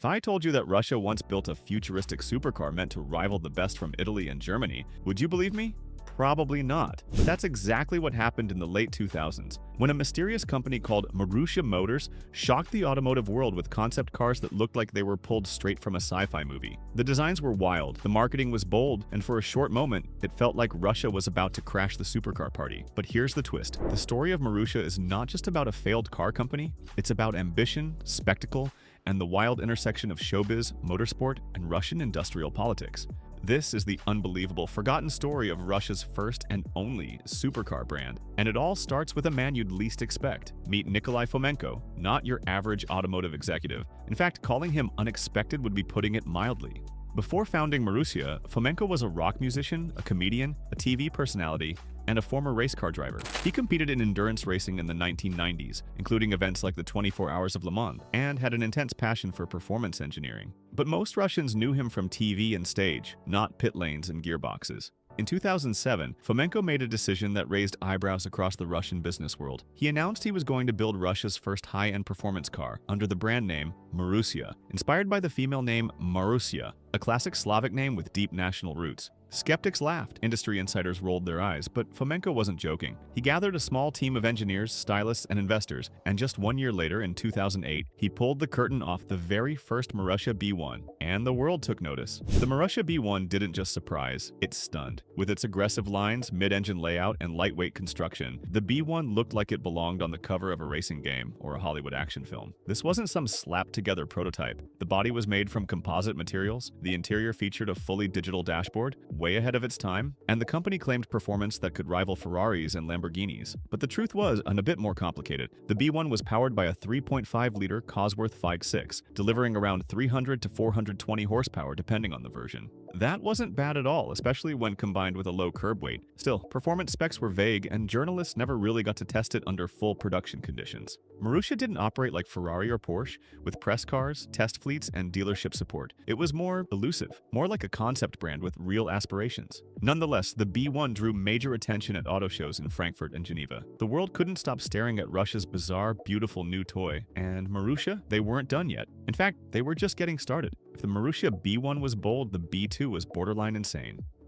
If I told you that Russia once built a futuristic supercar meant to rival the best from Italy and Germany, would you believe me? Probably not. But that's exactly what happened in the late 2000s, when a mysterious company called Marussia Motors shocked the automotive world with concept cars that looked like they were pulled straight from a sci-fi movie. The designs were wild, the marketing was bold, and for a short moment, it felt like Russia was about to crash the supercar party. But here's the twist. The story of Marussia is not just about a failed car company, it's about ambition, spectacle, and the wild intersection of showbiz, motorsport, and Russian industrial politics. This is the unbelievable, forgotten story of Russia's first and only supercar brand. And it all starts with a man you'd least expect. Meet Nikolai Fomenko, not your average automotive executive. In fact, calling him unexpected would be putting it mildly. Before founding Marussia, Fomenko was a rock musician, a comedian, a TV personality, and a former race car driver. He competed in endurance racing in the 1990s, including events like the 24 Hours of Le Mans, and had an intense passion for performance engineering. But most Russians knew him from TV and stage, not pit lanes and gearboxes. In 2007, Fomenko made a decision that raised eyebrows across the Russian business world. He announced he was going to build Russia's first high-end performance car under the brand name Marussia, inspired by the female name Marussia, a classic Slavic name with deep national roots. Skeptics laughed, industry insiders rolled their eyes, but Fomenko wasn't joking. He gathered a small team of engineers, stylists, and investors, and just 1 year later, in 2008, he pulled the curtain off the very first Marussia B1, and the world took notice. The Marussia B1 didn't just surprise, it stunned. With its aggressive lines, mid-engine layout, and lightweight construction, the B1 looked like it belonged on the cover of a racing game or a Hollywood action film. This wasn't some slapped-together prototype. The body was made from composite materials, the interior featured a fully digital dashboard, way ahead of its time, and the company claimed performance that could rival Ferraris and Lamborghinis. But the truth was a bit more complicated. The B1 was powered by a 3.5-liter Cosworth 5.6, delivering around 300 to 420 horsepower depending on the version. That wasn't bad at all, especially when combined with a low curb weight. Still, performance specs were vague, and journalists never really got to test it under full production conditions. Marussia didn't operate like Ferrari or Porsche, with press cars, test fleets, and dealership support. It was more elusive, more like a concept brand with real aspirations. Nonetheless, the B1 drew major attention at auto shows in Frankfurt and Geneva. The world couldn't stop staring at Russia's bizarre, beautiful new toy, and Marussia, they weren't done yet. In fact, they were just getting started. If the Marussia B1 was bold, the B2 was borderline insane.